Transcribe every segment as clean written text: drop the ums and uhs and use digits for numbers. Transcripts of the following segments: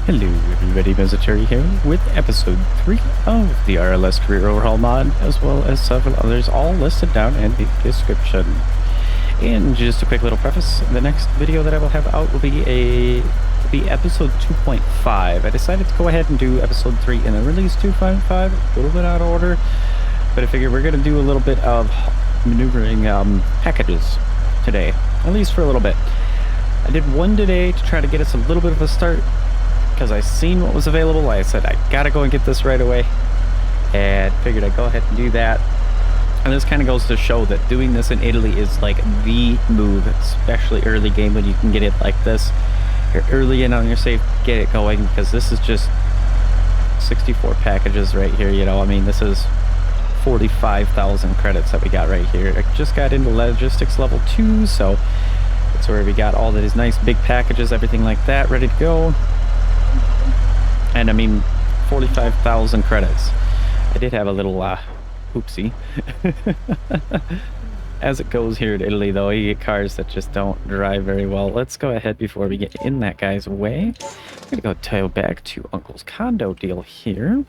Hello everybody, Tyre here with episode 3 of the RLS Career Overhaul mod, as well as several others, all listed down in the description. And just a quick little preface, the next video that I will have out will be episode 2.5. I decided to go ahead and do episode 3 and then release 2.5, a little bit out of order, but I figured we're going to do a little bit of maneuvering packages today, at least for a little bit. I did one today to try to get us a little bit of a start, because I seen what was available. I said I gotta go and get this right away, and figured I'd go ahead and do that. And this kind of goes to show that doing this in Italy is like the move, especially early game when you can get it like this. You're early in on your save, get it going, because this is just 64 packages right here, you know. I mean, this is 45,000 credits that we got right here. I just got into logistics level 2, so that's where we got all these nice big packages, everything like that, ready to go. And I mean, 45,000 credits. I did have a little oopsie. As it goes here in Italy, though, you get cars that just don't drive very well. Let's go ahead before we get in that guy's way. I'm gonna go tail back to Uncle's condo deal here.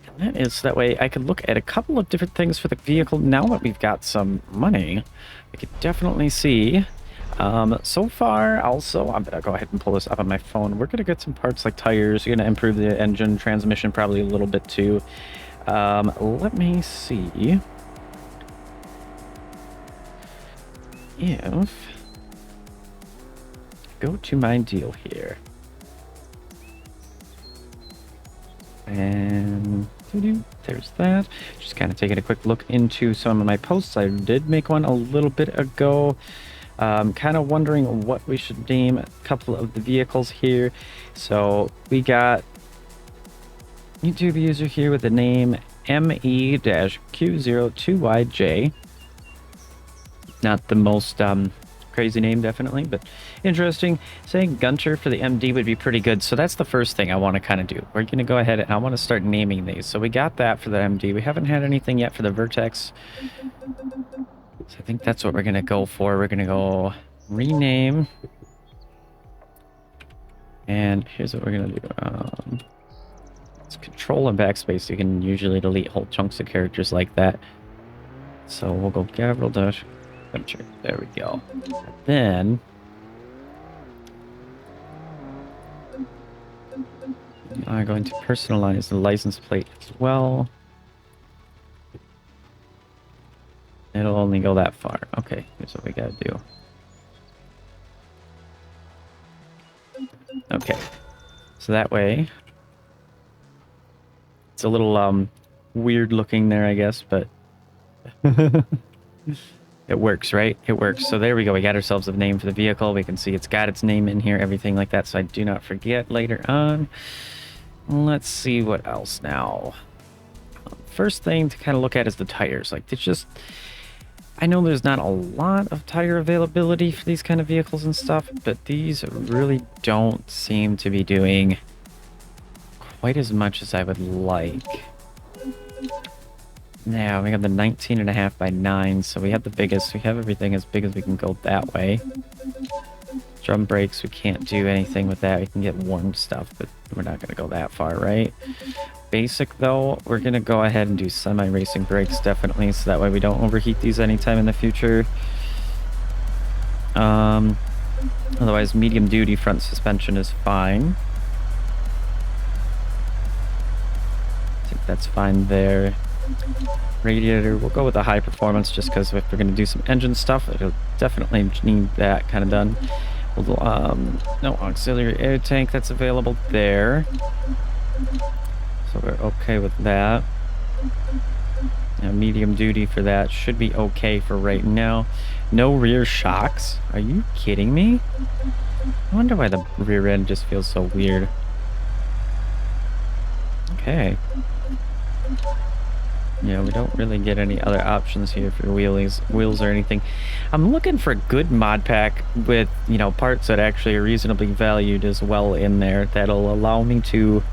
And that is so that way I can look at a couple of different things for the vehicle. Now that we've got some money, we can definitely see. So far, also, I'm gonna go ahead and pull this up on my phone. We're gonna get some parts like tires. You're gonna improve the engine, transmission probably a little bit too. Let me see if go to my deal here, and there's that. Just kind of taking a quick look into some of my posts. I did make one a little bit ago. Kind of wondering what we should name a couple of the vehicles here. So we got YouTube user here with the name ME-Q02YJ. Not the most crazy name, definitely, but interesting. Saying Gunter for the MD would be pretty good. So that's the first thing I want to kind of do. We're going to go ahead and I want to start naming these. So we got that for the MD. We haven't had anything yet for the Vertex. So I think that's what we're going to go for. We're going to go rename. And here's what we're going to do. It's control and backspace. You can usually delete whole chunks of characters like that. So we'll go Gabriel dash. There we go. And then I'm going to personalize the license plate as well. It'll only go that far. Okay, here's what we gotta do. Okay, so that way it's a little weird looking there, I guess, but it works, right? It works. So there we go. We got ourselves a name for the vehicle. We can see it's got its name in here, everything like that, so I do not forget later on. Let's see what else now. First thing to kind of look at is the tires. Like, it's just, I know there's not a lot of tire availability for these kind of vehicles and stuff, but these really don't seem to be doing quite as much as I would like. Now, we have the 19.5 by 9, so we have the biggest. We have everything as big as we can go that way. Drum brakes, we can't do anything with that. We can get warm stuff, but we're not going to go that far, right? Basic, though, we're going to go ahead and do semi-racing brakes, definitely, so that way we don't overheat these anytime in the future. Otherwise, medium-duty front suspension is fine. I think that's fine there. Radiator, we'll go with the high performance just because if we're going to do some engine stuff, it'll definitely need that kind of done. We'll, no auxiliary air tank that's available there. So we're okay with that. Now, medium duty for that should be okay for right now. No rear shocks. Are you kidding me? I wonder why the rear end just feels so weird. Okay. Yeah, we don't really get any other options here for wheels or anything. I'm looking for a good mod pack with, you know, parts that actually are reasonably valued as well in there that'll allow me to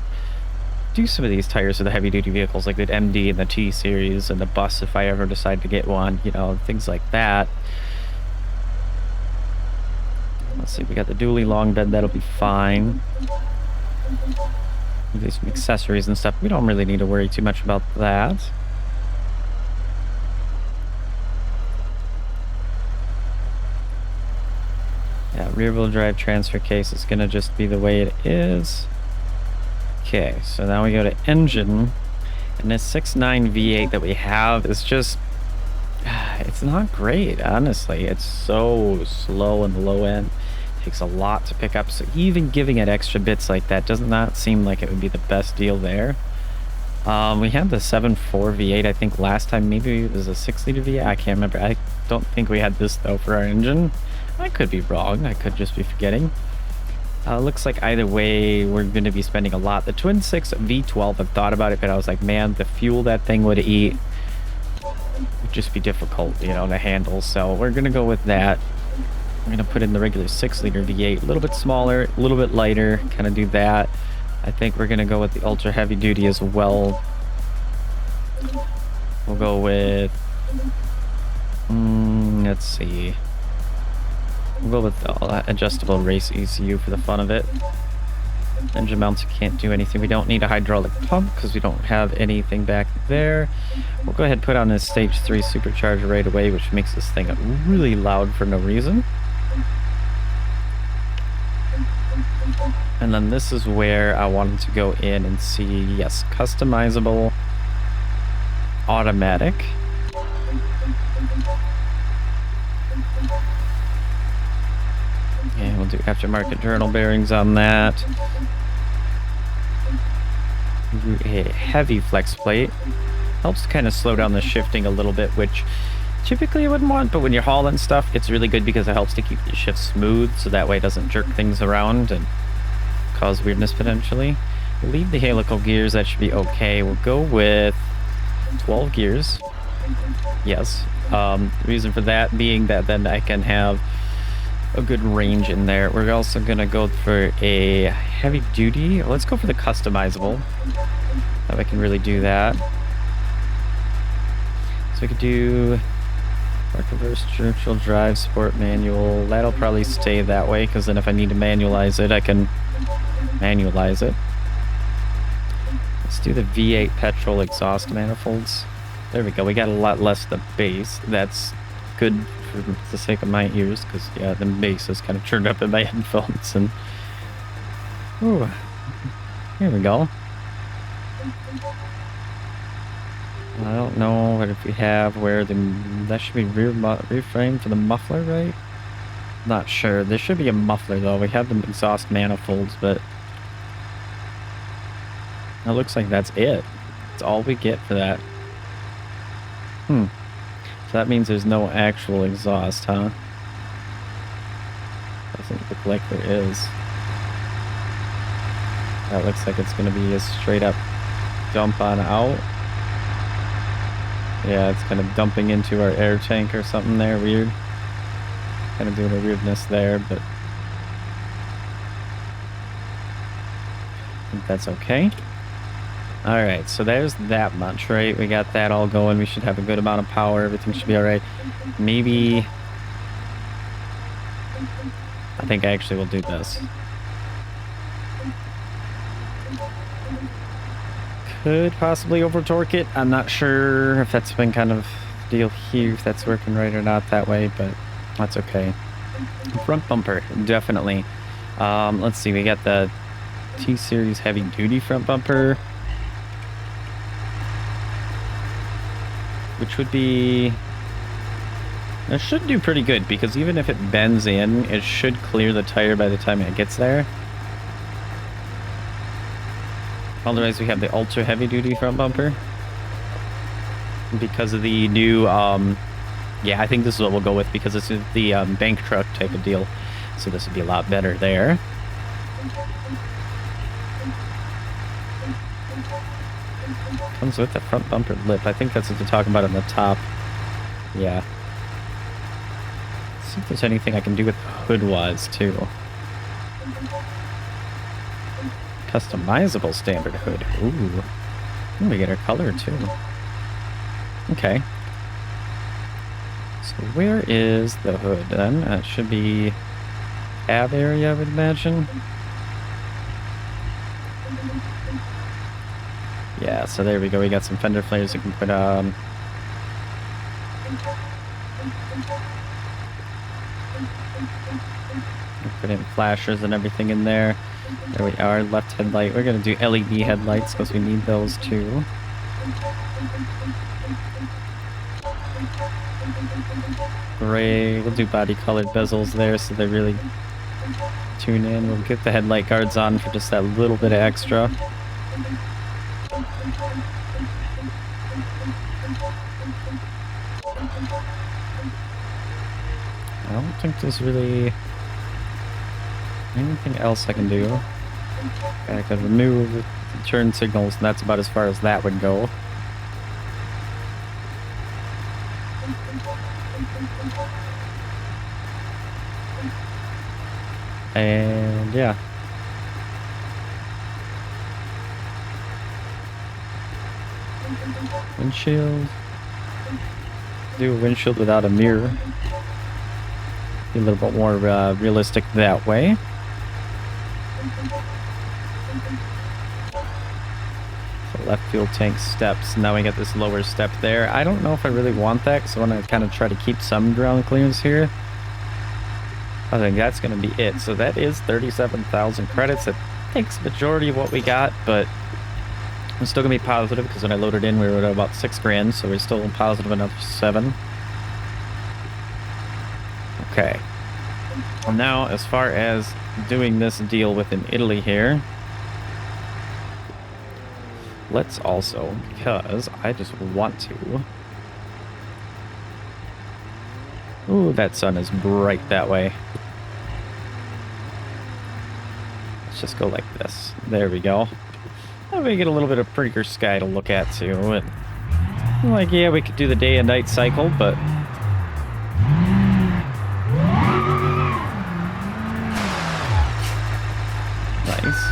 do some of these tires with the heavy duty vehicles like the MD and the T series and the bus if I ever decide to get one, you know, things like that. Let's see, we got the dually long bed, that'll be fine. There's some accessories and stuff. We don't really need to worry too much about that. Yeah, rear wheel drive transfer case is gonna just be the way it is. Okay, so now we go to engine, and this 6.9 V8 that we have is just, it's not great, honestly. It's so slow in the low end. It takes a lot to pick up, so even giving it extra bits like that does not seem like it would be the best deal there. We had the 7.4 V8, I think last time. Maybe it was a 6-liter V8, I can't remember. I don't think we had this though for our engine. I could be wrong, I could just be forgetting. Looks like either way we're going to be spending a lot. The twin 6 V12, I've thought about it, but I was like, man, the fuel that thing would eat would just be difficult, you know, to handle. So we're going to go with that. We're going to put in the regular 6-liter V8, a little bit smaller, a little bit lighter, kind of do that. I think we're going to go with the ultra heavy duty as well. We'll go with, let's see. We'll go with the adjustable race ECU for the fun of it. Engine mounts can't do anything. We don't need a hydraulic pump because we don't have anything back there. We'll go ahead and put on this stage 3 supercharger right away, which makes this thing really loud for no reason. And then this is where I wanted to go in and see, yes, customizable automatic. Yeah, we'll do aftermarket journal bearings on that. Do a heavy flex plate. Helps to kind of slow down the shifting a little bit, which typically you wouldn't want, but when you're hauling stuff, it's really good because it helps to keep the shift smooth, so that way it doesn't jerk things around and cause weirdness potentially. We'll leave the helical gears, that should be okay. We'll go with 12 gears. Yes. The reason for that being that then I can have a good range in there. We're also gonna go for a heavy duty. Let's go for the customizable. That I can really do that. So we could do park reverse, neutral drive, sport manual. That'll probably stay that way because then if I need to manualize it, I can manualize it. Let's do the V8 petrol exhaust manifolds. There we go. We got a lot less the bass. That's good for the sake of my ears because yeah, the bass is kind of turned up in my headphones. And ooh, here we go. I don't know what if we have where that should be rear frame for the muffler, right? Not sure. There should be a muffler though. We have the exhaust manifolds, but it looks like that's it. That's all we get for that. So that means there's no actual exhaust, huh? Doesn't look like there is. That looks like it's gonna be a straight up dump on out. Yeah, it's kind of dumping into our air tank or something there. Weird. Kind of doing a weirdness there, but I think that's okay. Alright, so there's that much, right? We got that all going. We should have a good amount of power. Everything should be alright. Maybe I think I actually will do this. Could possibly over torque it. I'm not sure if that's been kind of deal here, if that's working right or not that way, but that's okay. Front bumper, definitely. Let's see, we got the T-Series heavy duty front bumper. which would be... It should do pretty good, because even if it bends in, it should clear the tire by the time it gets there. Otherwise, we have the ultra heavy duty front bumper. Because of the new, yeah, I think this is what we'll go with, because it's the bank truck type of deal. So this would be a lot better there. Comes with the front bumper lip. I think that's what they're talking about on the top. Yeah. Let's see if there's anything I can do with the hood-wise, too. Customizable standard hood. Ooh. We get our color, too. Okay. So where is the hood, then? It should be cab area, I would imagine. Yeah, so there we go. We got some fender flares we can put on. Put in flashers and everything in there. There we are. Left headlight. We're going to do LED headlights because we need those too. Gray. We'll do body colored bezels there so they really tune in. We'll get the headlight guards on for just that little bit of extra. I don't think there's really anything else I can do. I could remove the turn signals, and that's about as far as that would go. And yeah. Windshield. Do a windshield without a mirror. Be a little bit more realistic that way. So left fuel tank steps. Now we got this lower step there. I don't know if I really want that because I want to kind of try to keep some ground clearance here. I think that's going to be it. So that is 37,000 credits. It takes the majority of what we got, but I'm still going to be positive because when I loaded in, we were at about 6 grand, so we're still positive another 7. Okay. Well, now, as far as doing this deal within Italy here, let's also, because I just want to... Ooh, that sun is bright that way. Let's just go like this. There we go. That way we get a little bit of prettier sky to look at too. And, like, yeah, we could do the day and night cycle, but... Nice.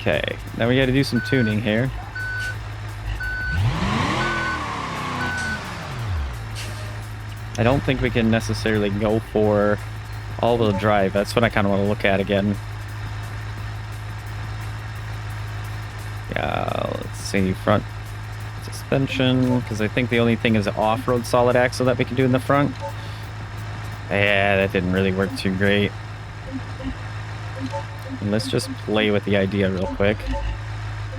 Okay, now we gotta do some tuning here. I don't think we can necessarily go for all-wheel drive. That's what I kind of want to look at again. Yeah, let's see, front suspension, because I think the only thing is off-road solid axle that we can do in the front. Yeah, that didn't really work too great. And let's just play with the idea real quick.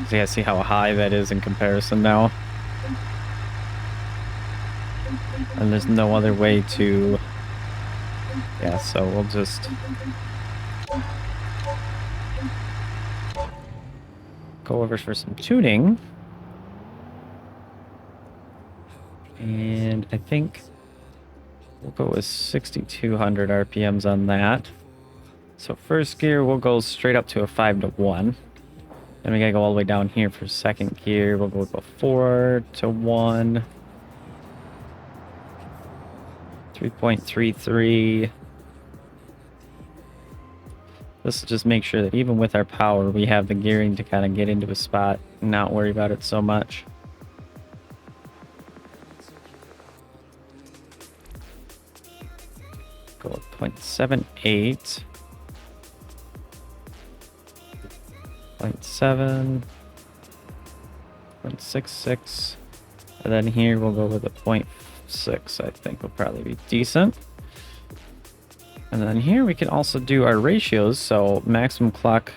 So yeah, see how high that is in comparison now. And there's no other way to... Yeah, so we'll just... go over for some tuning. And I think we'll go with 6,200 RPMs on that. So first gear, we'll go straight up to a 5-to-1. Then we gotta go all the way down here for second gear. We'll go with a 4-to-1. 3.33. Let's just make sure that even with our power, we have the gearing to kind of get into a spot and not worry about it so much. Go with 0.78. 0.7. 0.66. And then here we'll go with a 0.6, I think will probably be decent. And then here we can also do our ratios. So maximum clock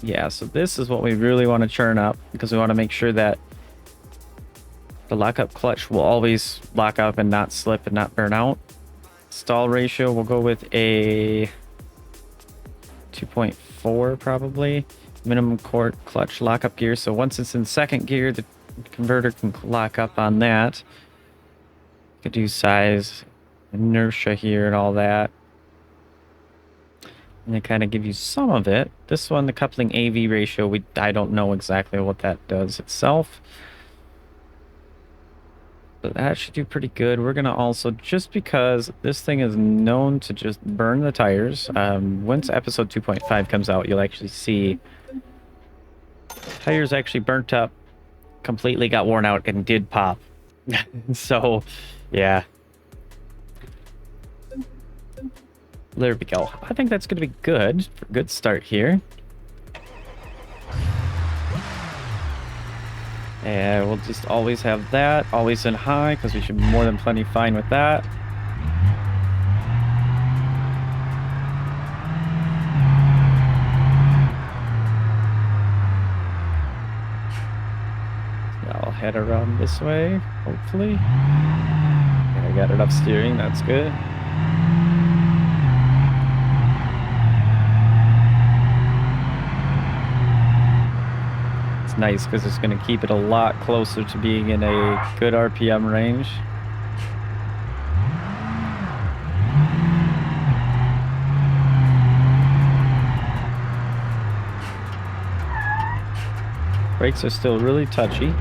Yeah, so this is what we really want to churn up, because we want to make sure that the lockup clutch will always lock up and not slip and not burn out. Stall ratio, we'll go with a 2.4 probably. Minimum core clutch lockup gear. So once it's in second gear, the converter can lock up on that. You could do size, inertia here and all that. And they kind of give you some of it. This one, the coupling AV ratio, I don't know exactly what that does itself. But that should do pretty good. We're going to also, just because this thing is known to just burn the tires, once episode 2.5 comes out, you'll actually see tires actually burnt up, completely got worn out, and did pop. So, yeah. There we go. I think that's going to be good. For a good start here. And we'll just always have that, always in high, because we should be more than plenty fine with that. I'll head around this way, hopefully. Yeah, I got enough steering, that's good. Nice, because it's going to keep it a lot closer to being in a good RPM range. Brakes are still really touchy.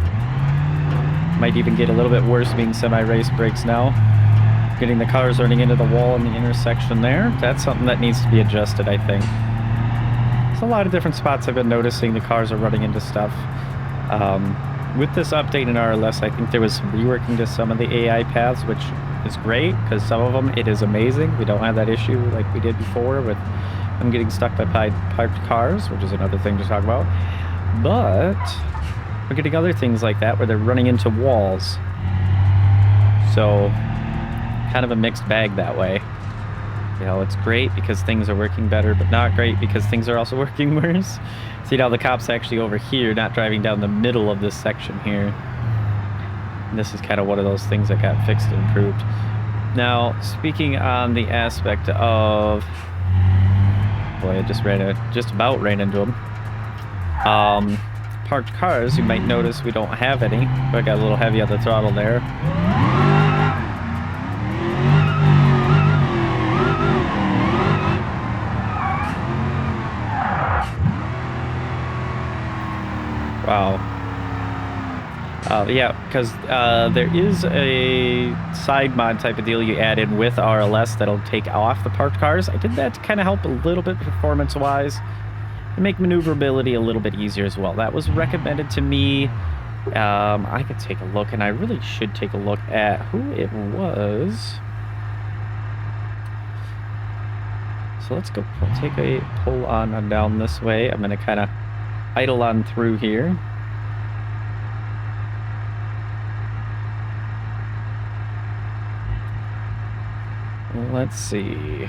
Might even get a little bit worse being semi-race brakes now. Getting the cars running into the wall in the intersection there. That's something that needs to be adjusted, I think. A lot of different spots I've been noticing the cars are running into stuff. With this update in RLS, I think there was some reworking to some of the AI paths, which is great, because some of them, it is amazing. We don't have that issue like we did before with them getting stuck by parked cars, which is another thing to talk about. But we're getting other things like that where they're running into walls. So, kind of a mixed bag that way. You know, it's great because things are working better, but not great because things are also working worse. See now the cop's actually over here, not driving down the middle of this section here. And this is kind of one of those things that got fixed and improved. Now, speaking on the aspect of... Boy, I just about ran into them. Parked cars, you might notice we don't have any. I got a little heavy on the throttle there. Wow. Yeah, because there is a side mod type of deal you add in with RLS that'll take off the parked cars. I did that to kind of help a little bit performance-wise and make maneuverability a little bit easier as well. That was recommended to me. I could take a look, and I really should take a look at who it was. So let's go take a pull on and down this way. I'm going to kind of idle on through here. Let's see.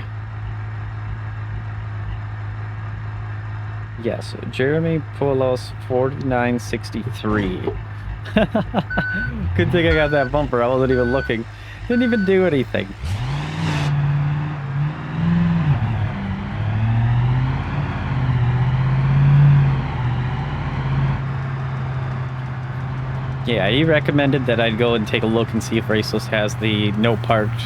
Yes, Jeremy Poulos 4963. Good thing I got that bumper. I wasn't even looking. Didn't even do anything. Yeah, he recommended that I'd go and take a look and see if Raceless has the no parked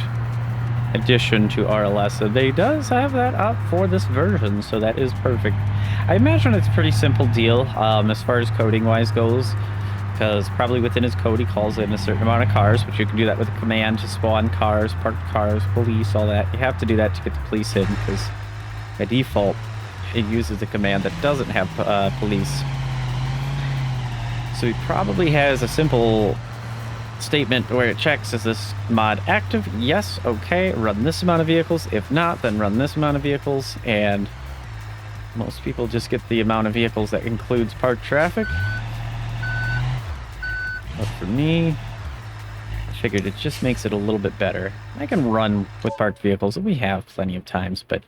addition to RLS. So they does have that up for this version, so that is perfect. I imagine it's a pretty simple deal as far as coding wise goes, because probably within his code he calls in a certain amount of cars, which you can do that with a command to spawn cars, parked cars, police, all that. You have to do that to get the police in, because by default it uses the command that doesn't have police. So he probably has a simple statement where it checks, is this mod active? Yes, okay, run this amount of vehicles. If not, then run this amount of vehicles. And most people just get the amount of vehicles that includes parked traffic. But for me, I figured it just makes it a little bit better. I can run with parked vehicles, and we have plenty of times, but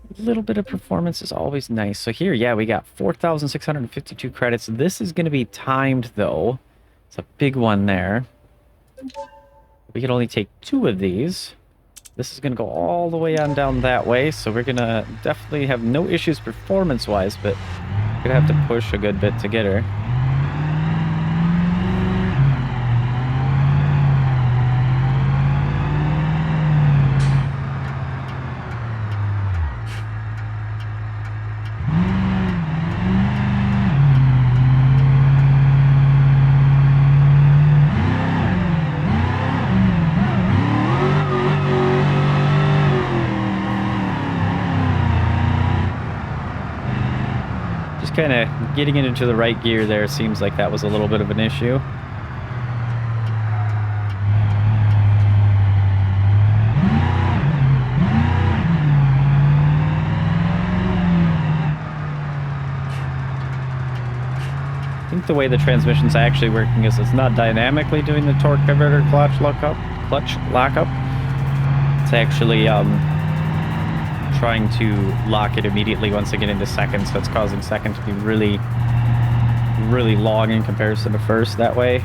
A little bit of performance is always nice. So here, yeah, we got 4,652 credits. This is going to be timed, though. It's a big one there. We can only take 2 of these. This is going to go all the way on down that way, so we're going to definitely have no issues performance-wise, but we're going to have to push a good bit to get her. Kind of getting it into the right gear there seems like that was a little bit of an issue. I think the way the transmission's actually working is it's not dynamically doing the torque converter clutch lockup. It's actually trying to lock it immediately once I get into second, so it's causing second to be really long in comparison to first that way.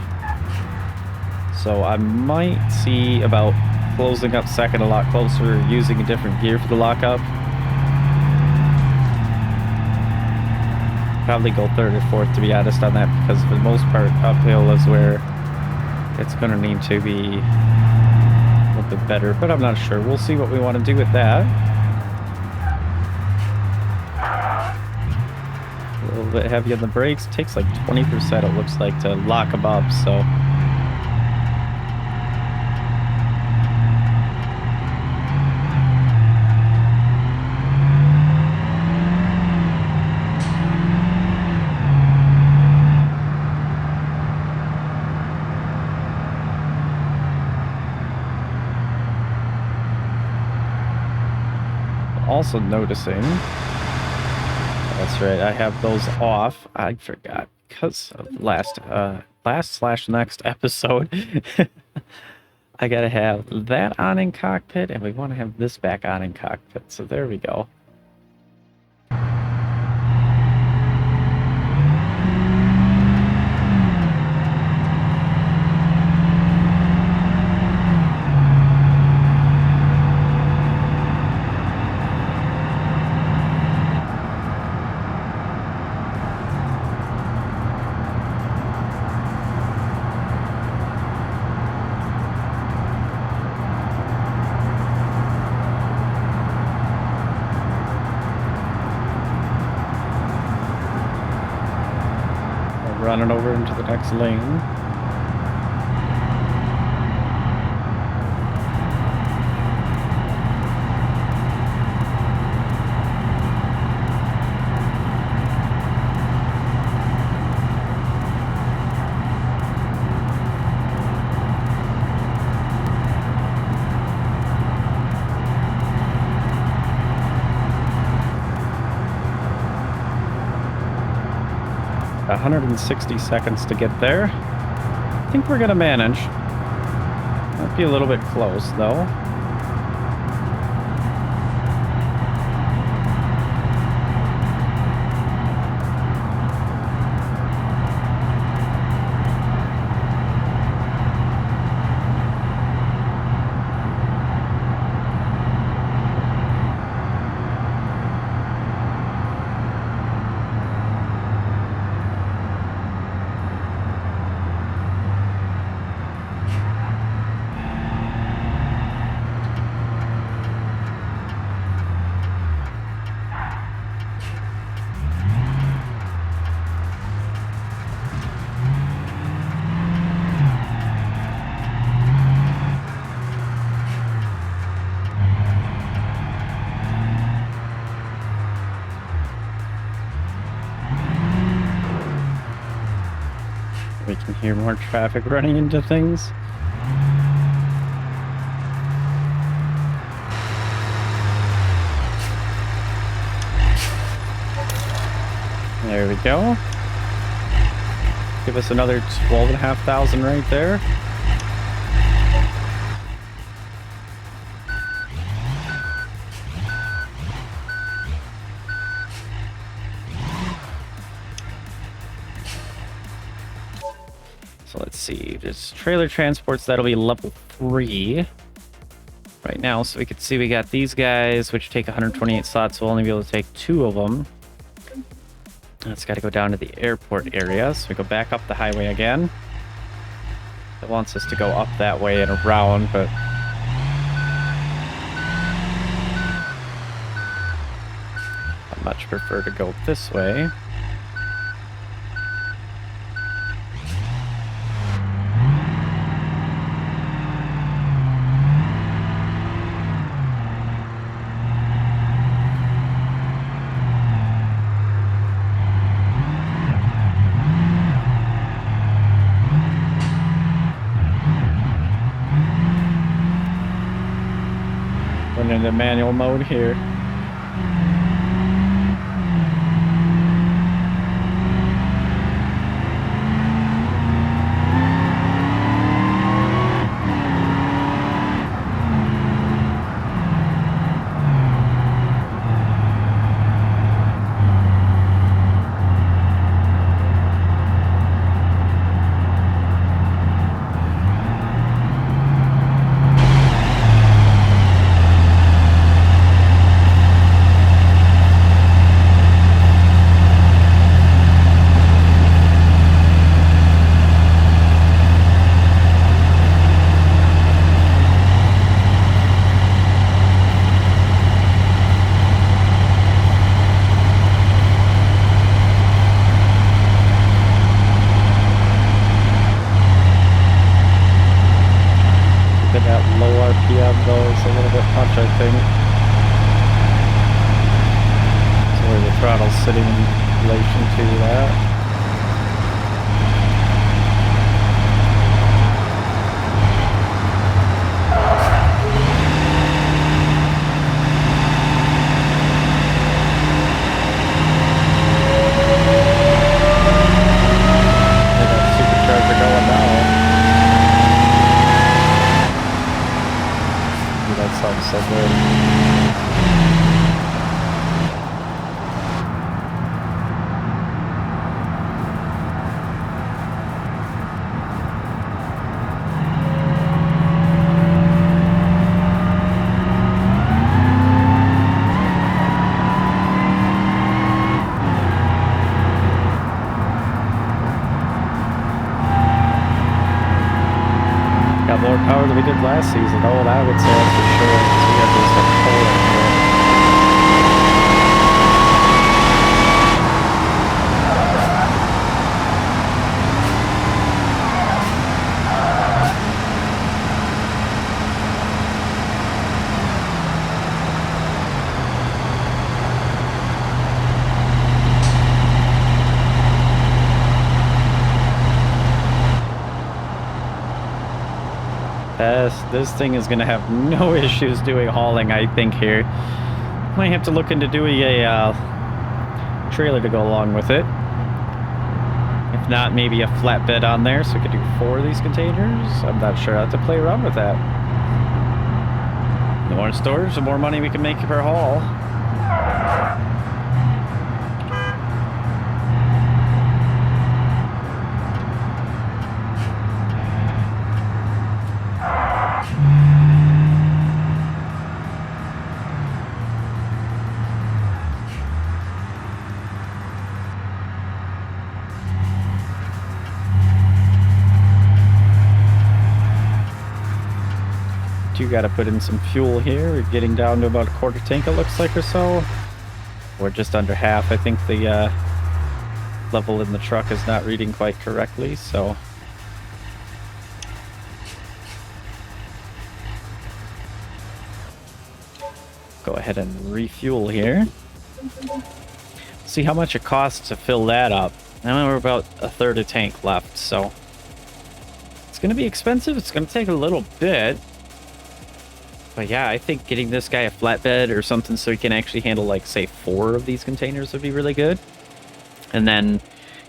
So I might see about closing up second a lot closer, using a different gear for the lockup. Probably go third or fourth, to be honest, on that, because for the most part uphill is where it's going to need to be a little bit better, but I'm not sure. We'll see what we want to do with that. A little bit heavy on the brakes. Takes like 20%, it looks like, to lock them up, so. Also noticing, that's right, I have those off. I forgot because of last/next episode. I gotta have that on in cockpit, and we want to have this back on in cockpit. So there we go. Running over into the next lane. About 160 seconds to get there. I think we're gonna manage. Might be a little bit close though. We can hear more traffic running into things. There we go. Give us another 12,500 right there. see. There's trailer transports that'll be level 3 right now. So we can see we got these guys, which take 128 slots. We'll only be able to take 2 of them. It's got to go down to the airport area. So we go back up the highway again. It wants us to go up that way and around, but I much prefer to go this way. Went into manual mode here. Sitting in relation to that. Look at that supercharger going now. Dude, that sounds so good. More power than we did last season. Oh, that would say for sure. So we got this whole This thing is going to have no issues doing hauling, I think, here. Might have to look into doing a trailer to go along with it. If not, maybe a flatbed on there so we could do 4 of these containers. I'm not sure. I have to play around with that. The more storage, the more money we can make per haul. Got to put in some fuel here. We're getting down to about a quarter tank, it looks like, or so. We're just under half. I think the level in the truck is not reading quite correctly, so go ahead and refuel here. See how much it costs to fill that up. Now we're about a third of tank left, so it's going to be expensive. It's going to take a little bit. But yeah, I think getting this guy a flatbed or something so he can actually handle, like, say, 4 of these containers would be really good. And then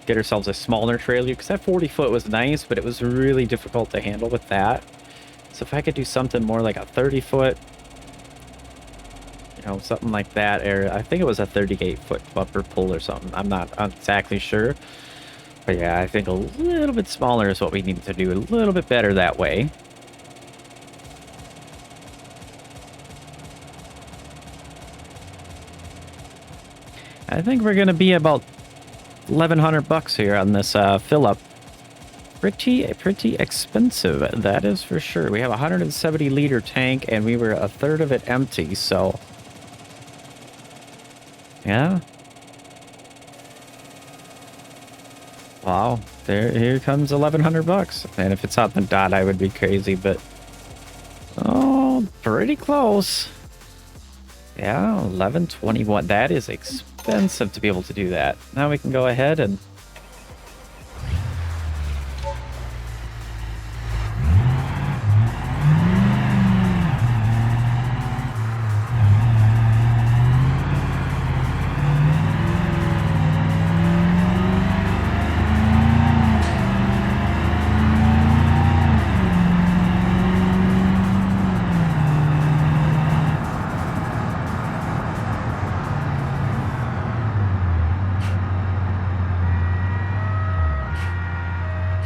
get ourselves a smaller trailer, because that 40-foot was nice, but it was really difficult to handle with that. So if I could do something more like a 30-foot, you know, something like that, or I think it was a 38-foot bumper pull or something. I'm not exactly sure. But yeah, I think a little bit smaller is what we need to do. A little bit better that way. I think we're going to be about $1,100 here on this fill up. Pretty expensive, that is for sure. We have a 170 liter tank and we were a third of it empty, so yeah. Wow, here comes $1,100. And if it's on the dot, I would be crazy, but oh, pretty close. Yeah, 1121. That is expensive to be able to do that. Now we can go ahead and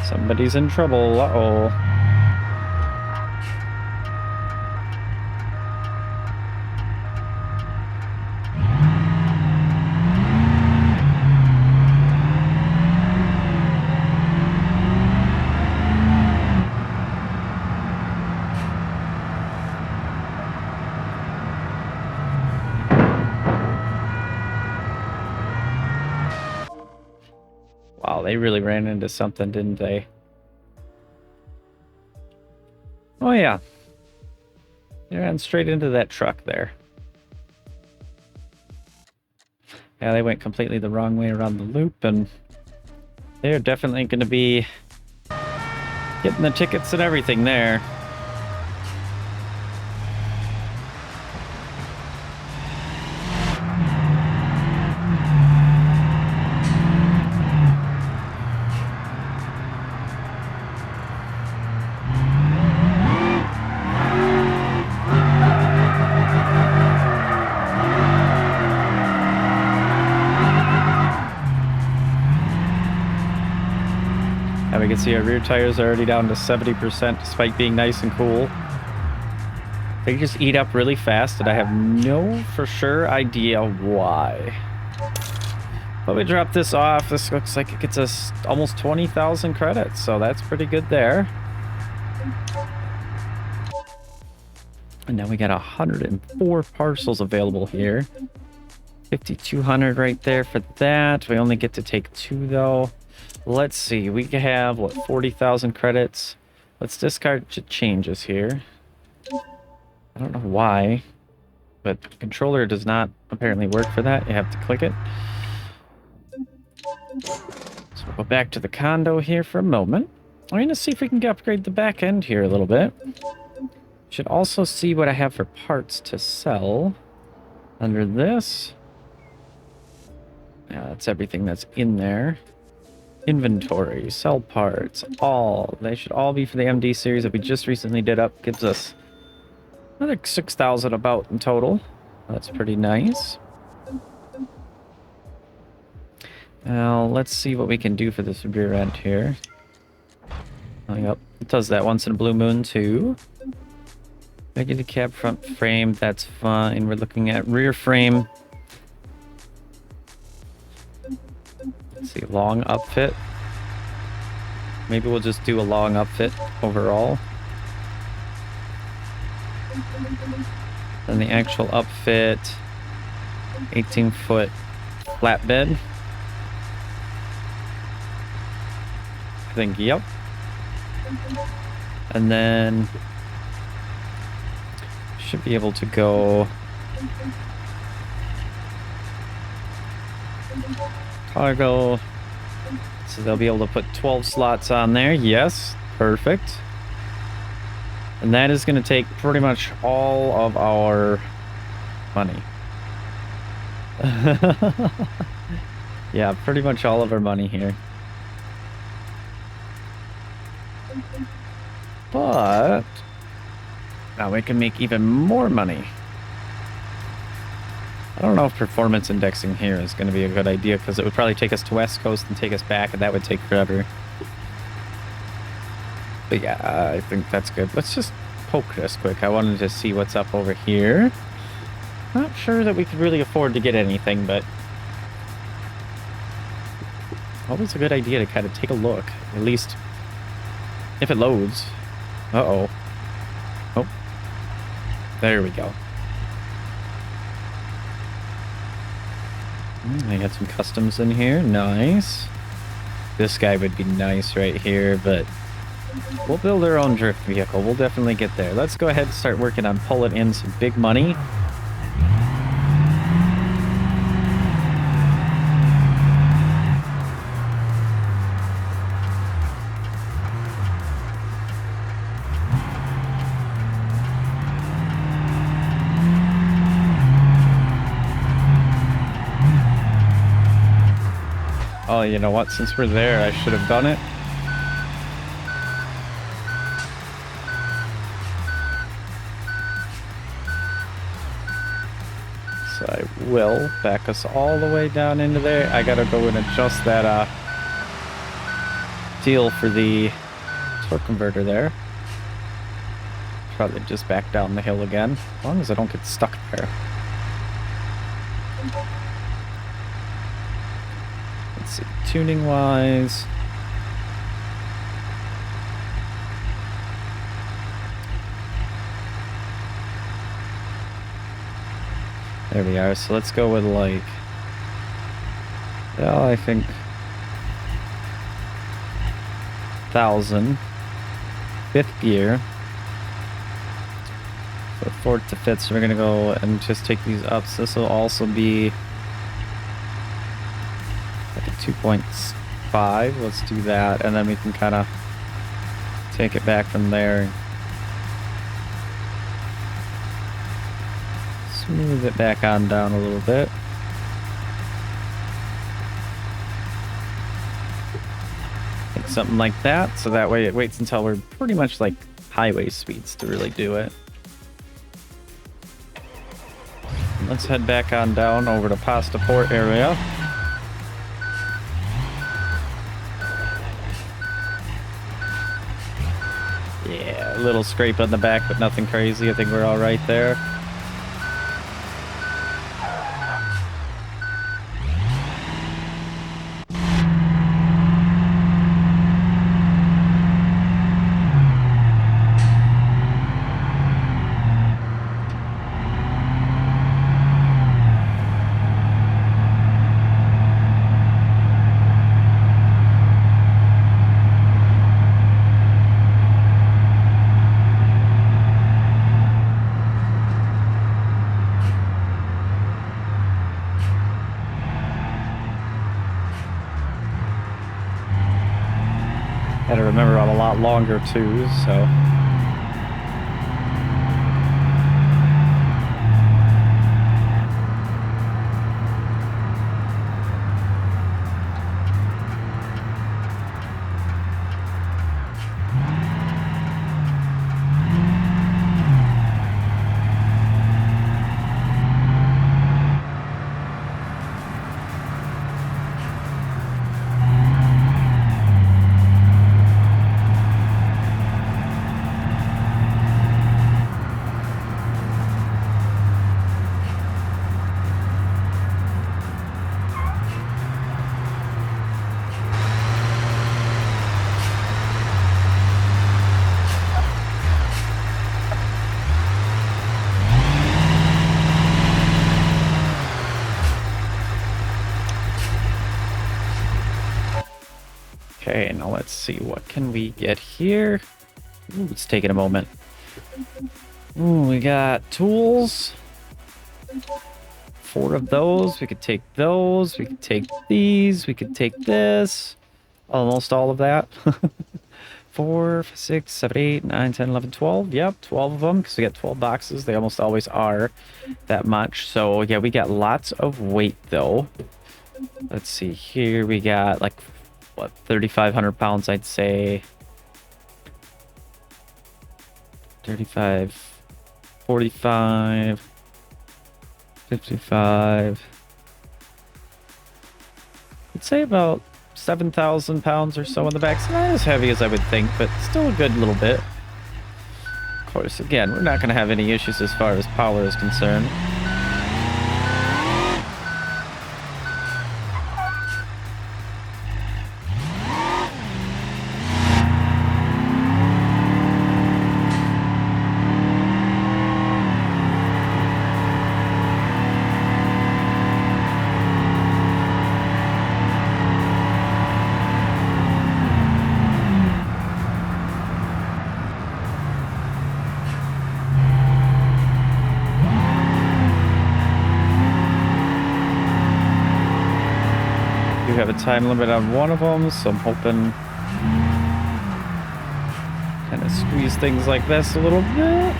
somebody's in trouble. Uh-oh. Wow, they really ran into something, didn't they? Oh yeah. They ran straight into that truck there. Yeah, they went completely the wrong way around the loop, and they're definitely going to be getting the tickets and everything there. We can see our rear tires are already down to 70% despite being nice and cool. They just eat up really fast, and I have no for sure idea why. But we dropped this off. This looks like it gets us almost 20,000 credits, so that's pretty good there. And now we got 104 parcels available here. 5,200 right there for that. We only get to take 2 though. Let's see, we have, what, 40,000 credits? Let's discard changes here. I don't know why, but the controller does not apparently work for that. You have to click it. So we'll go back to the condo here for a moment. I'm going to see if we can upgrade the back end here a little bit. Should also see what I have for parts to sell under this. Yeah, that's everything that's in there. Inventory, sell parts, all. They should all be for the MD series that we just recently did up. Gives us another 6,000 about in total. That's pretty nice. Now, let's see what we can do for this rear end here. Oh, yep. It does that once in a blue moon, too. Regular cab front frame, that's fine. We're looking at rear frame. Let's see, long upfit. Maybe we'll just do a long upfit overall. Then the actual upfit, 18-foot flatbed. I think, yep. And then should be able to go cargo. So they'll be able to put 12 slots on there. Yes, perfect. And that is going to take pretty much all of our money. Yeah, pretty much all of our money here. But now we can make even more money. I don't know if performance indexing here is going to be a good idea because it would probably take us to West Coast and take us back, and that would take forever. But yeah, I think that's good. Let's just poke this quick. I wanted to see what's up over here. Not sure that we could really afford to get anything, but always a good idea to kind of take a look, at least if it loads. Uh-oh. Oh, there we go. I got some customs in here. Nice. This guy would be nice right here, but we'll build our own drift vehicle. We'll definitely get there. Let's go ahead and start working on pulling in some big money. Oh, you know what? Since we're there, I should have done it. So I will back us all the way down into there. I gotta go and adjust that deal for the torque converter there. Probably just back down the hill again, as long as I don't get stuck there. Let's see, tuning wise. There we are. So let's go with like, well, I think 1,000. 5th gear. So 4th to 5th. So we're gonna go and just take these up. So this will also be like a 2.5. Let's do that, and then we can kind of take it back from there. Smooth it back on down a little bit. Like something like that, so that way it waits until we're pretty much like highway speeds to really do it. Let's head back on down over to Pasta Port area. Yeah, a little scrape on the back, but nothing crazy. I think we're all right there. Gotta remember I'm a lot longer too, so. Okay, now let's see, what can we get here? Ooh, it's taking a moment. Ooh, we got tools. 4 of those. We could take those. We could take these. We could take this. Almost all of that. 4, 6, 7, 8, 9, 10, 11, 12. Yep, 12 of them, because we got 12 boxes. They almost always are that much. So, yeah, we got lots of weight, though. Let's see here. We got, like, what, 3,500 pounds, I'd say. 35, 45, 55. I'd say about 7,000 pounds or so on the back. It's not as heavy as I would think, but still a good little bit. Of course, again, we're not going to have any issues as far as power is concerned. Have a time limit on one of them, so I'm hoping kind of squeeze things like this a little bit.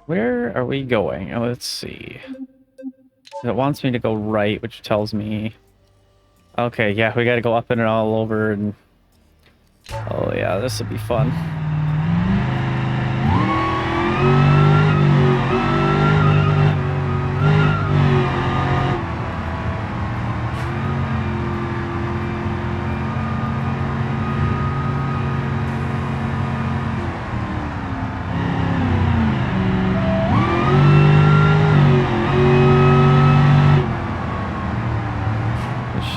Where are we going? Oh, let's see. It wants me to go right, which tells me... Okay, yeah, we gotta go up and all over and... Oh yeah, this will be fun.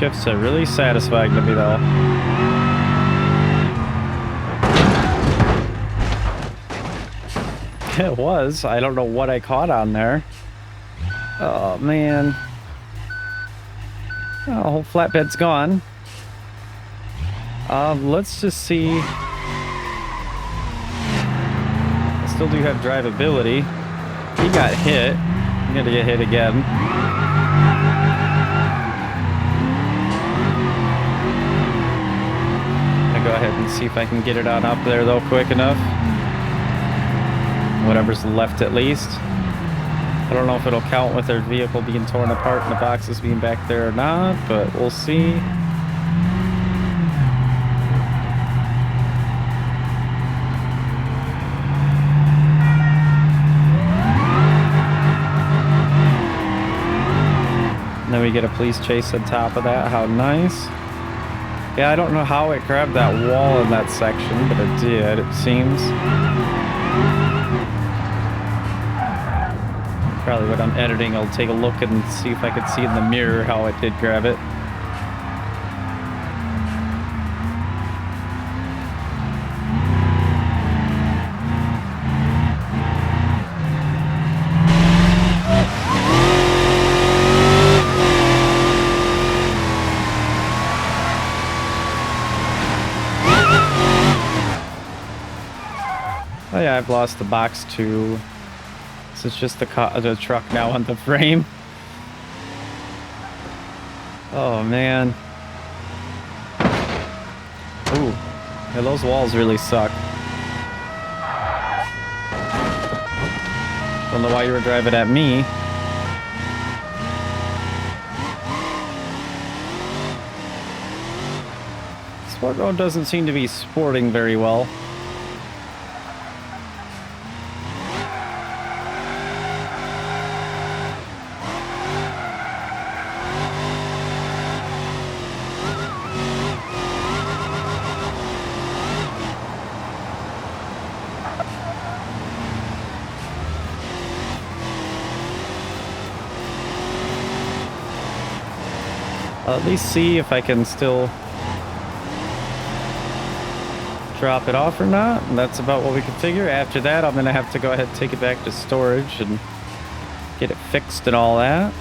Shifts are really satisfying to me though. It was. I don't know what I caught on there. Oh man. Oh, the whole flatbed's gone. Let's just see. I still do have drivability. He got hit. I'm gonna get hit again. Go ahead and see if I can get it on up there though quick enough. Whatever's left at least. I don't know if it'll count with their vehicle being torn apart and the boxes being back there or not, but we'll see. And then we get a police chase on top of that. How nice. Yeah, I don't know how it grabbed that wall in that section, but it did, it seems. Probably when I'm editing, I'll take a look and see if I could see in the mirror how it did grab it. Oh yeah, I've lost the box too. So it's just the truck now on the frame. Oh man. Ooh, yeah, those walls really suck. Don't know why you were driving at me. Sport mode doesn't seem to be sporting very well. I'll at least see if I can still drop it off or not. And that's about what we can figure. After that, I'm going to have to go ahead and take it back to storage and get it fixed and all that.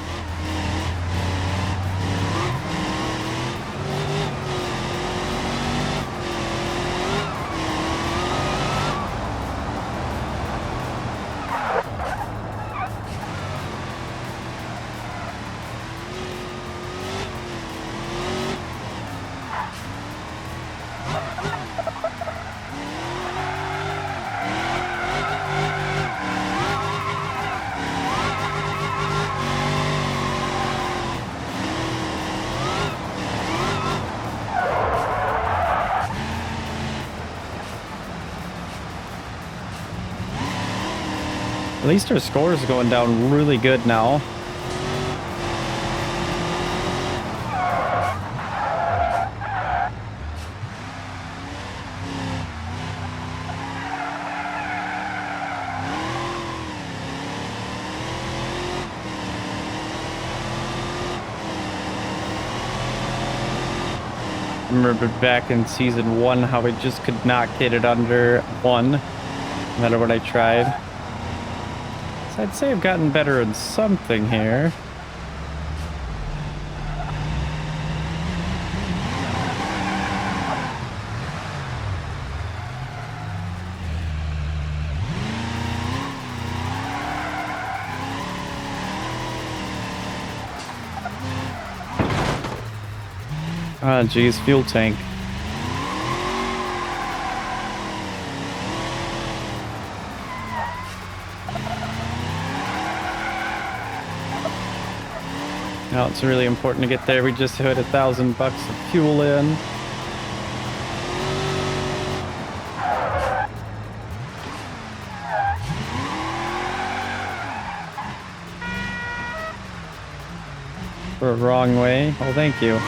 At least our score is going down really good now. I remember back in season 1 how we just could not get it under 1, no matter what I tried. So I'd say I've gotten better in something here. Ah, geez, fuel tank. Now it's really important to get there. We just hit $1,000 of fuel in. For a wrong way. Oh, thank you.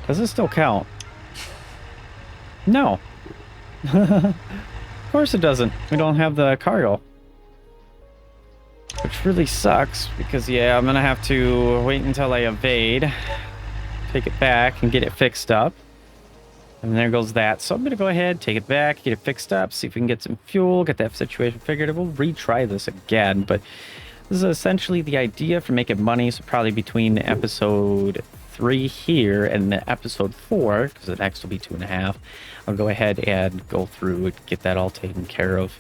Does it still count? No. Of course it doesn't. We don't have the cargo. Which really sucks because, yeah, I'm gonna have to wait until I evade, take it back, and get it fixed up. And there goes that. So I'm gonna go ahead, take it back, get it fixed up, see if we can get some fuel, get that situation figured out. We'll retry this again, but this is essentially the idea for making money. So probably between episode 3 here and the episode 4, because the next will be 2.5, I'll go ahead and go through and get that all taken care of.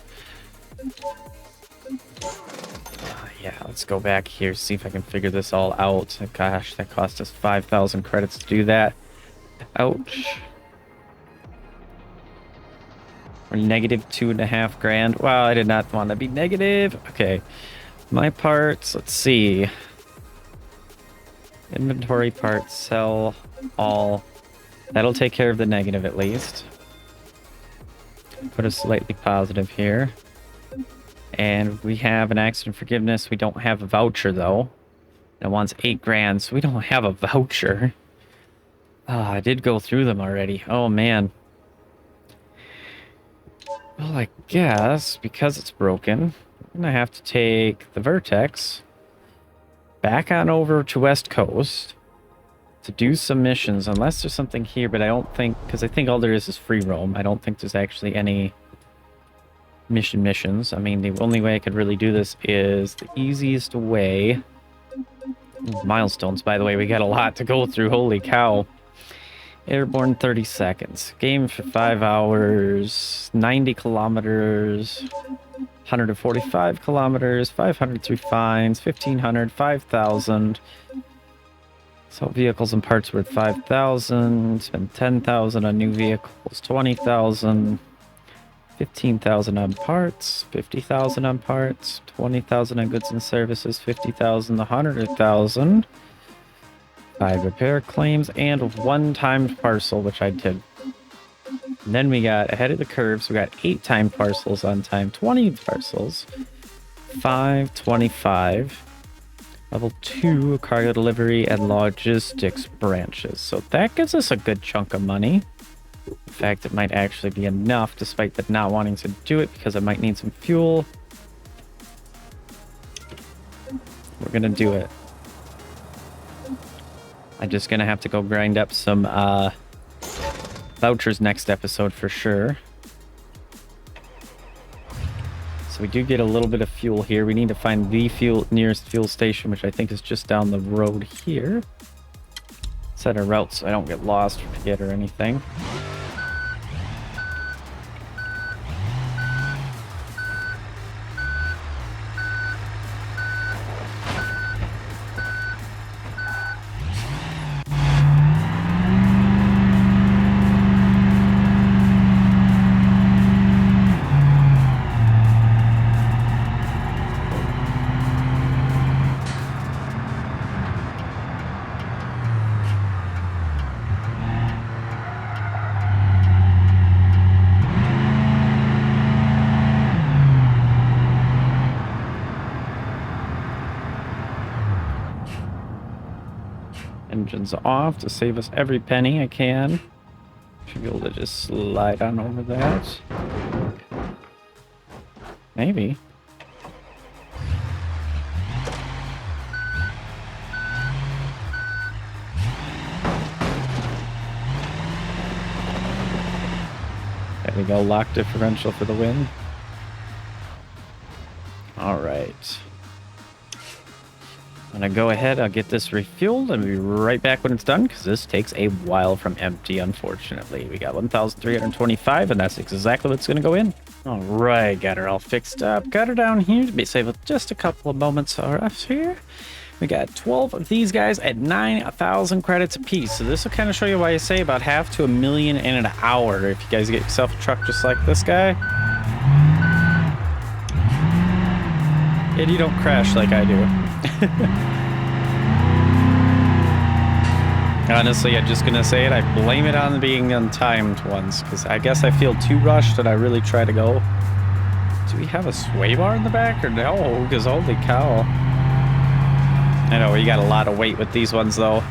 Yeah, let's go back here, see if I can figure this all out. Gosh, that cost us 5,000 credits to do that. Ouch. We're negative 2.5 grand. Wow, I did not want to be negative. Okay, my parts, let's see. Inventory parts, sell all. That'll take care of the negative at least. Put us slightly positive here. And we have an accident forgiveness. We don't have a voucher though. It wants 8 grand, so we don't have a voucher. I did go through them already. Oh man. Well, I guess because it's broken, I'm gonna have to take the Vertex back on over to West Coast to do some missions, unless there's something here, but I don't think, because I think all there is free roam. I don't think there's actually any missions. I mean, the only way I could really do this is the easiest way. Milestones, by the way, we got a lot to go through. Holy cow. Airborne 30 seconds. Game for 5 hours, 90 kilometers, 145 kilometers, 500 through fines, 1,500, 5,000. So vehicles and parts worth 5,000. Spend 10,000 on new vehicles, 20,000. 15,000 on parts, 50,000 on parts, 20,000 on goods and services, 50,000, 100,000. 5 repair claims, and 1 timed parcel, which I did. And then we got ahead of the curve, so we got 8 timed parcels on time, 20 parcels, 5, 25, level 2 cargo delivery and logistics branches. So that gives us a good chunk of money. In fact, it might actually be enough, despite that not wanting to do it, because I might need some fuel. We're gonna do it. I'm just gonna have to go grind up some vouchers next episode for sure. So we do get a little bit of fuel here. We need to find the nearest fuel station, which I think is just down the road here. Set our route so I don't get lost or forget or anything. engines off to save us every penny I can. Should be able to just slide on over that. Maybe. There we go, lock differential for the win. Alright. I'm gonna go ahead, I'll get this refueled and be right back when it's done, because this takes a while from empty, unfortunately. We got 1,325, and that's exactly what's gonna go in. Alright, got her all fixed up. Got her down here to be safe with just a couple of moments off here. We got 12 of these guys at 9,000 credits apiece. So this will kind of show you why I say about half to $1 million in an hour if you guys get yourself a truck just like this guy. And you don't crash like I do. Honestly, I'm just gonna say it. I blame it on being untimed ones, because I guess I feel too rushed and I really try to go. Do we have a sway bar in the back or no? Because holy cow. I know, you got a lot of weight with these ones though.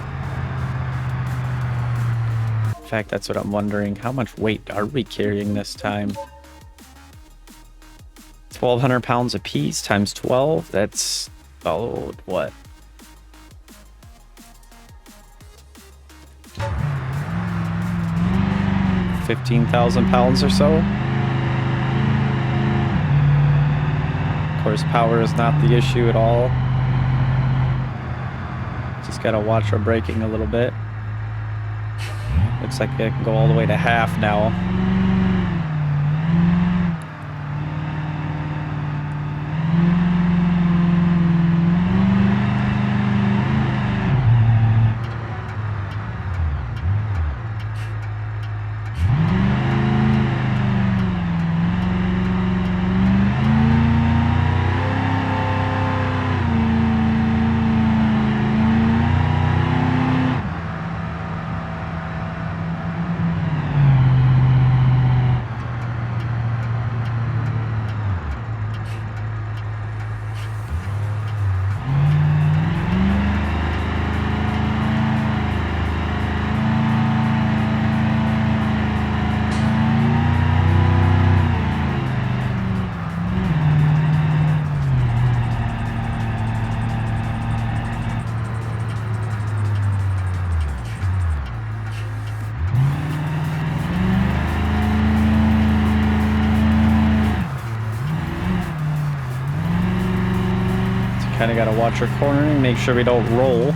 In fact, that's what I'm wondering. How much weight are we carrying this time? 1,200 pounds a piece times 12. That's, oh, what? £15,000 or so. Of course, power is not the issue at all. Just gotta watch our braking a little bit. Looks like it can go all the way to half now. Kind of got to watch our cornering, make sure we don't roll.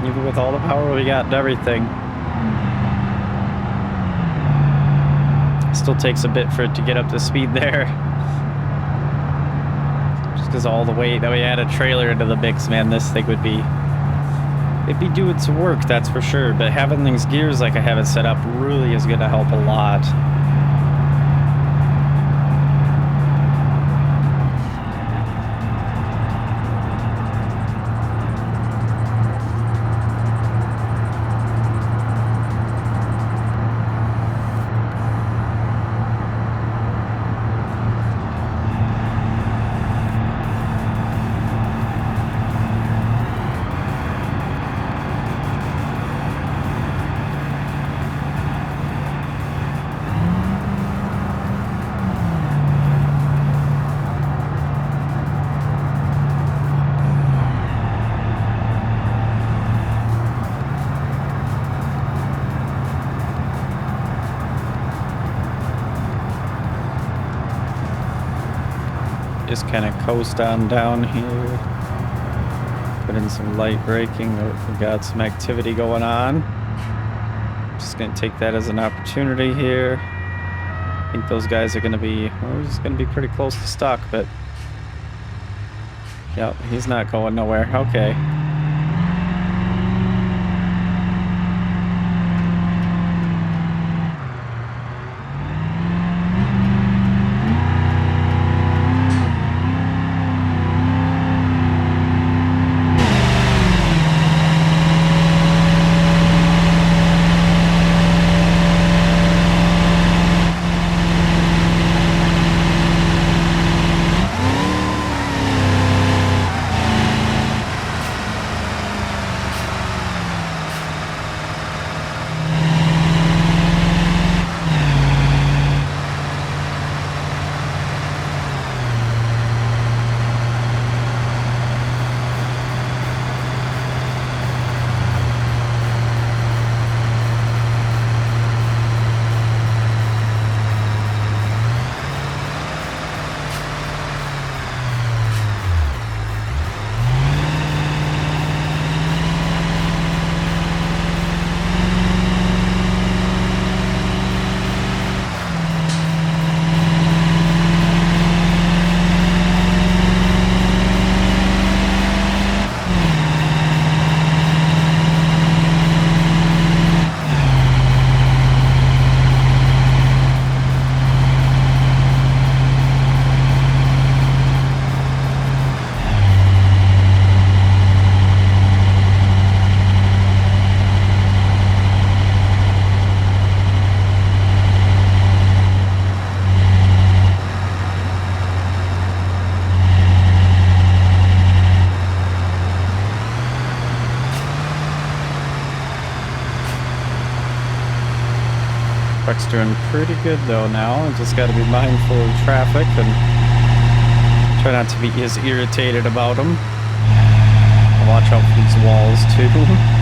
Even with all the power we got and everything. Still takes a bit for it to get up to speed there. Just because all the weight that we add a trailer into the mix, man, this thing would be... It'd be doing some work, that's for sure. But having these gears like I have it set up really is going to help a lot. Just kind of coast on down here. Put in some light braking. Oh, we got some activity going on. Just gonna take that as an opportunity here. I think those guys are gonna be, we're just gonna be pretty close to stock, but yep, he's not going nowhere. Okay. Truck's doing pretty good though now. Just got to be mindful of traffic and try not to be as irritated about them. Watch out for these walls too.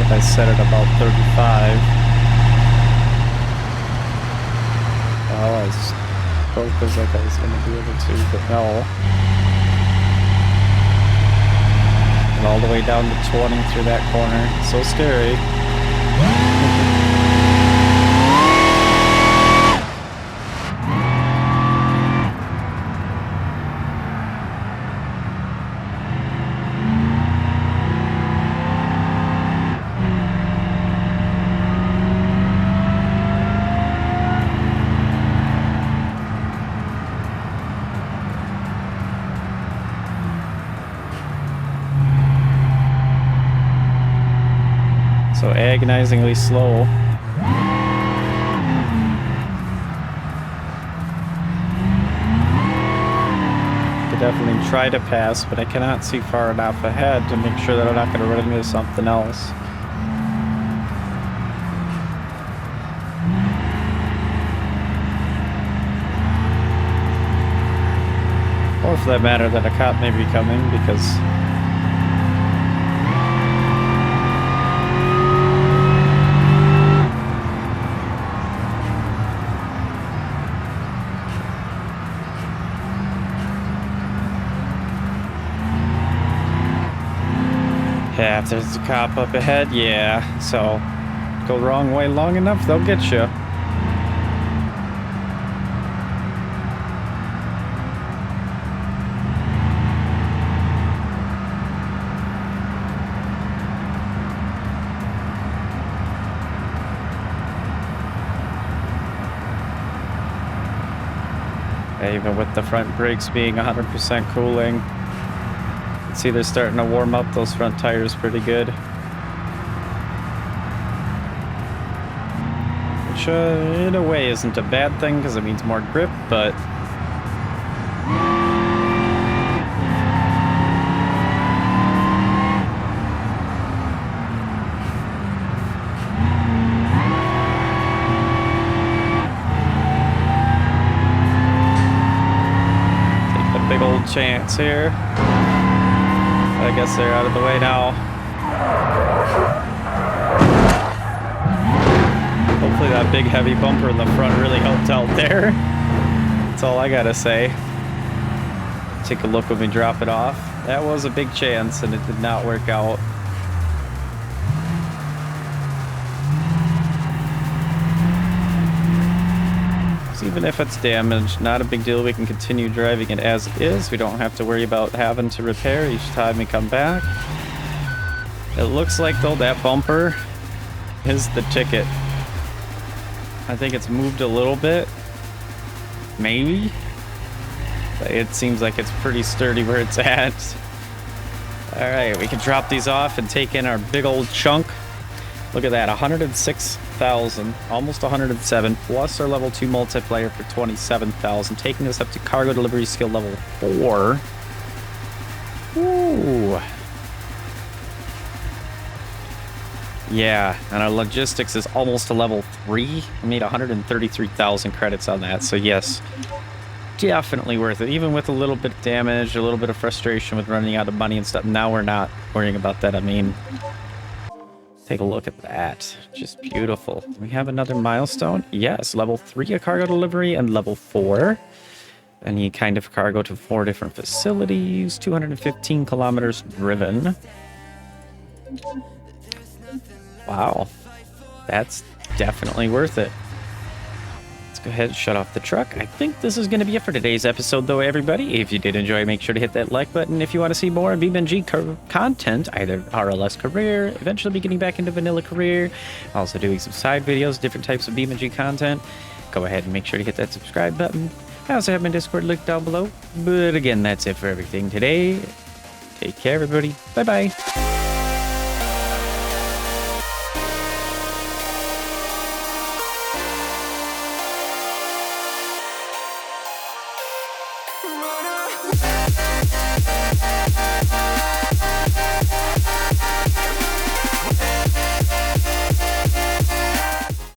I set it about 35. Well, I spoke as like I was going to be able to, but no. And all the way down to 20 through that corner. So scary. So agonizingly slow. Could definitely try to pass, but I cannot see far enough ahead to make sure that I'm not going to run into something else. Or for that matter, that a cop may be coming, because yeah, if there's a cop up ahead, yeah, so go the wrong way long enough, they'll get you. Even with the front brakes being 100% cooling, see they're starting to warm up those front tires pretty good. Which in a way isn't a bad thing because it means more grip, but chance here. I guess they're out of the way now. Hopefully that big heavy bumper in the front really helped out there. That's all I gotta say. Take a look when we drop it off. That was a big chance and it did not work out. Even if it's damaged, not a big deal. We can continue driving it as it is. We don't have to worry about having to repair each time we come back. It looks like, though, that bumper is the ticket. I think it's moved a little bit. Maybe. But it seems like it's pretty sturdy where it's at. Alright, we can drop these off and take in our big old chunk. Look at that, 106,000, almost 107, plus our level 2 multiplier for 27,000, taking us up to cargo delivery skill level 4. Ooh. Yeah, and our logistics is almost to level 3. We made 133,000 credits on that, so yes, definitely worth it. Even with a little bit of damage, a little bit of frustration with running out of money and stuff, now we're not worrying about that. I mean, take a look at that. Just beautiful. We have another milestone. Yes, level 3 a cargo delivery and level 4. Any kind of cargo to 4 different facilities. 215 kilometers driven. Wow. That's definitely worth it. Let's go ahead and shut off the truck. I think this is going to be it for today's episode, though, everybody. If you did enjoy, make sure to hit that like button. If you want to see more BeamNG content, either RLS career, eventually be getting back into vanilla career, also doing some side videos, different types of BeamNG content, go ahead and make sure to hit that subscribe button. I also have my Discord link down below. But again, that's it for everything today. Take care, everybody. Bye-bye.